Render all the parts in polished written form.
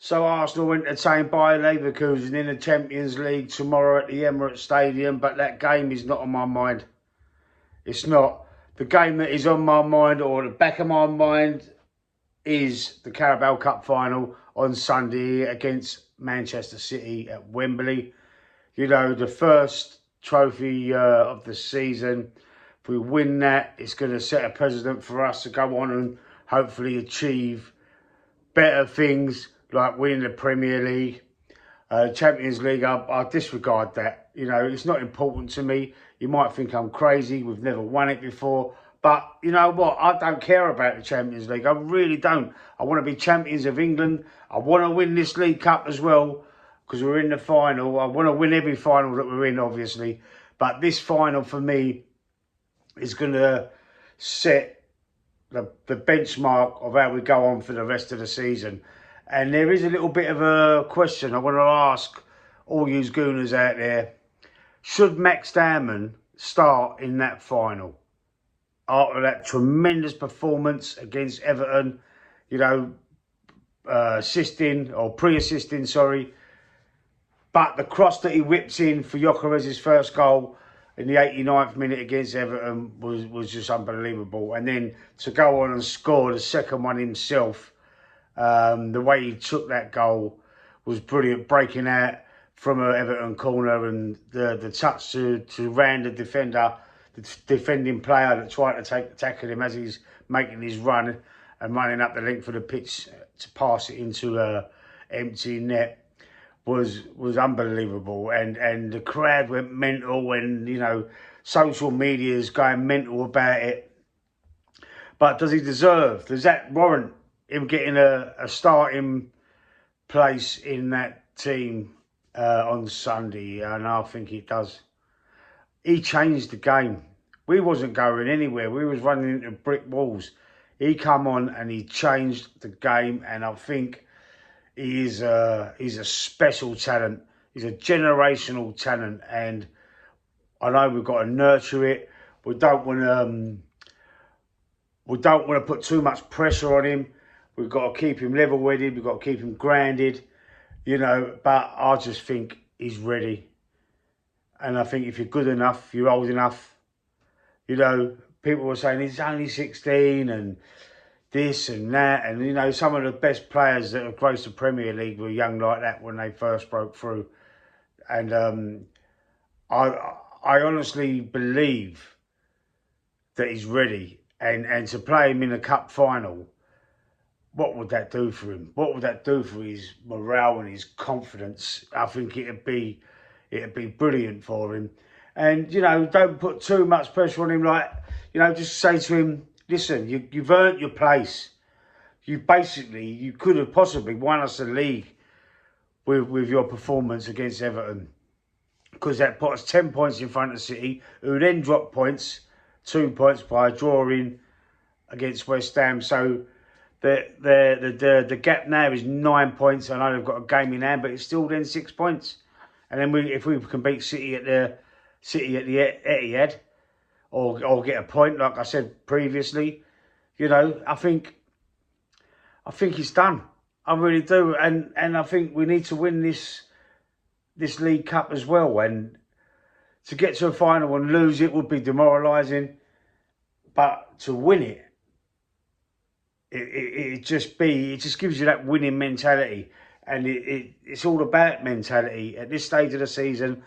So Arsenal entertained by Leverkusen in the Champions League tomorrow at the Emirates Stadium, but that game is not on my mind. It's not. The game that is on my mind, or the back of my mind, is the Carabao Cup final on Sunday against Manchester City at Wembley. You know, the first trophy of the season. If we win that, it's going to set a precedent for us to go on and hopefully achieve better things like winning the Premier League, Champions League. I disregard that. You know, it's not important to me. You might think I'm crazy. We've never won it before. But you know what? I don't care about the Champions League. I really don't. I want to be champions of England. I want to win this League Cup as well because we're in the final. I want to win every final that we're in, obviously. But this final for me is going to set the benchmark of how we go on for the rest of the season. And there is a little bit of a question I want to ask all you Gooners out there. Should Max Dowman start in that final? After that tremendous performance against Everton, you know, pre-assisting, sorry. But the cross that he whips in for Gyökeres's first goal in the 89th minute against Everton was just unbelievable. And then to go on and score the second one himself, the way he took that goal was brilliant, breaking out from an Everton corner and the touch to round the defender, the defending player that tried to tackle him as he's making his run and running up the length of the pitch to pass it into an empty net was unbelievable. And the crowd went mental, and, you know, social media is going mental about it. But does that warrant him getting a starting place in that team on Sunday? And I think it does. He changed the game. We wasn't going anywhere. We was running into brick walls. He come on and he changed the game, and I think he's a special talent. He's a generational talent, and I know we've got to nurture it. We don't want to put too much pressure on him. We've got to keep him level-headed. We've got to keep him grounded, you know. But I just think he's ready. And I think if you're good enough, you're old enough. You know, people were saying he's only 16 and this and that. And, you know, some of the best players that have graced the Premier League were young like that when they first broke through. And I honestly believe that he's ready. And to play him in a cup final, what would that do for him? What would that do for his morale and his confidence? I think it'd be brilliant for him. And, you know, don't put too much pressure on him. Like, you know, just say to him, listen, you've earned your place. You could have possibly won us the league with your performance against Everton, because that put us 10 points in front of City, who then dropped 2 points by drawing against West Ham. So the gap now is 9 points. I know they've got a game in hand, but it's still then 6 points. And then if we can beat City at the Etihad, or get a point, like I said previously, you know, I think it's done. I really do, and I think we need to win this League Cup as well. And to get to a final and lose it would be demoralising, but to win it just gives you that winning mentality. And it's all about mentality. At this stage of the season,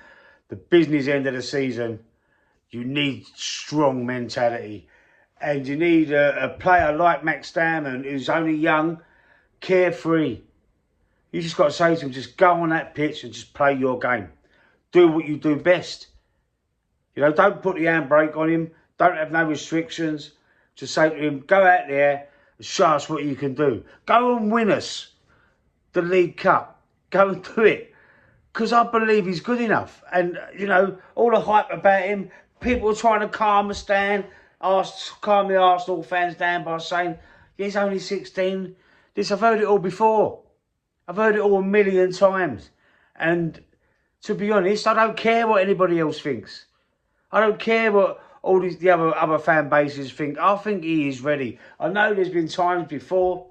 the business end of the season, you need strong mentality. And you need a player like Max Dowman, who's only young, carefree. You just got to say to him, just go on that pitch and just play your game. Do what you do best. You know, don't put the handbrake on him. Don't have no restrictions. Just say to him, go out there and show us what you can do. Go and win us the League Cup. Go and do it. Because I believe he's good enough. And, you know, all the hype about him, people are trying to calm us down, calm the Arsenal fans down by saying, he's only 16. I've heard it all before. I've heard it all a million times. And to be honest, I don't care what anybody else thinks. I don't care what all the other fan bases think. I think he is ready. I know there's been times before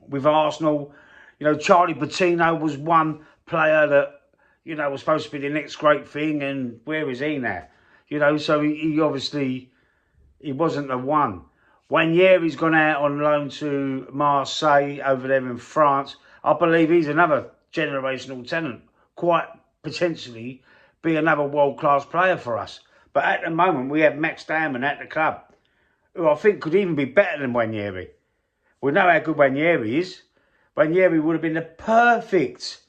with Arsenal, You know, Charlie Patino was one player that, you know, was supposed to be the next great thing, and where is he now? You know, so he obviously, he wasn't the one. Wanyeri's gone out on loan to Marseille over there in France. I believe he's another generational talent, quite potentially be another world-class player for us. But at the moment, we have Max Dowman at the club, who I think could even be better than Wanyeri. We know how good Wanyeri is. Wanyeri would have been the perfect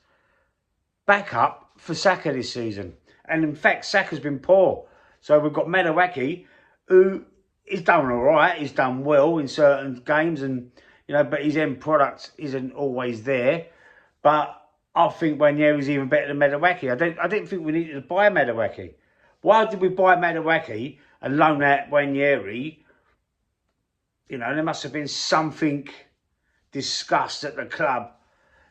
backup for Saka this season. And in fact, Saka's been poor. So we've got Medawaki, who is done all right. He's done well in certain games, and you know, but his end product isn't always there. But I think Wanyeri's even better than Medawaki. I didn't think we needed to buy Medawaki. Why did we buy Medawaki and loan out Wanyeri? You know, there must have been something discussed at the club,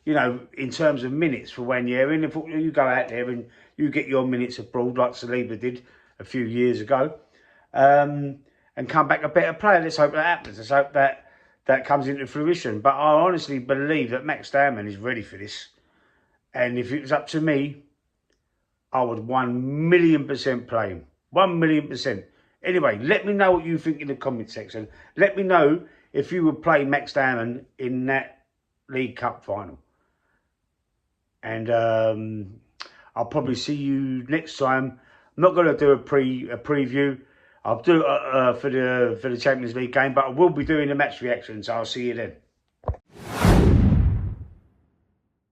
you know, in terms of minutes for Wanyeri. And if you go out there and you get your minutes abroad, like Saliba did a few years ago, and come back a better player. Let's hope that happens. Let's hope that comes into fruition. But I honestly believe that Max Dowman is ready for this. And if it was up to me, I would 1,000,000% play him. 1,000,000%. Anyway, let me know what you think in the comment section. Let me know if you would play Max Dowman in that League Cup final. And I'll probably see you next time. I'm not going to do a preview. I'll do it for the Champions League game, but I will be doing a match reaction, so I'll see you then.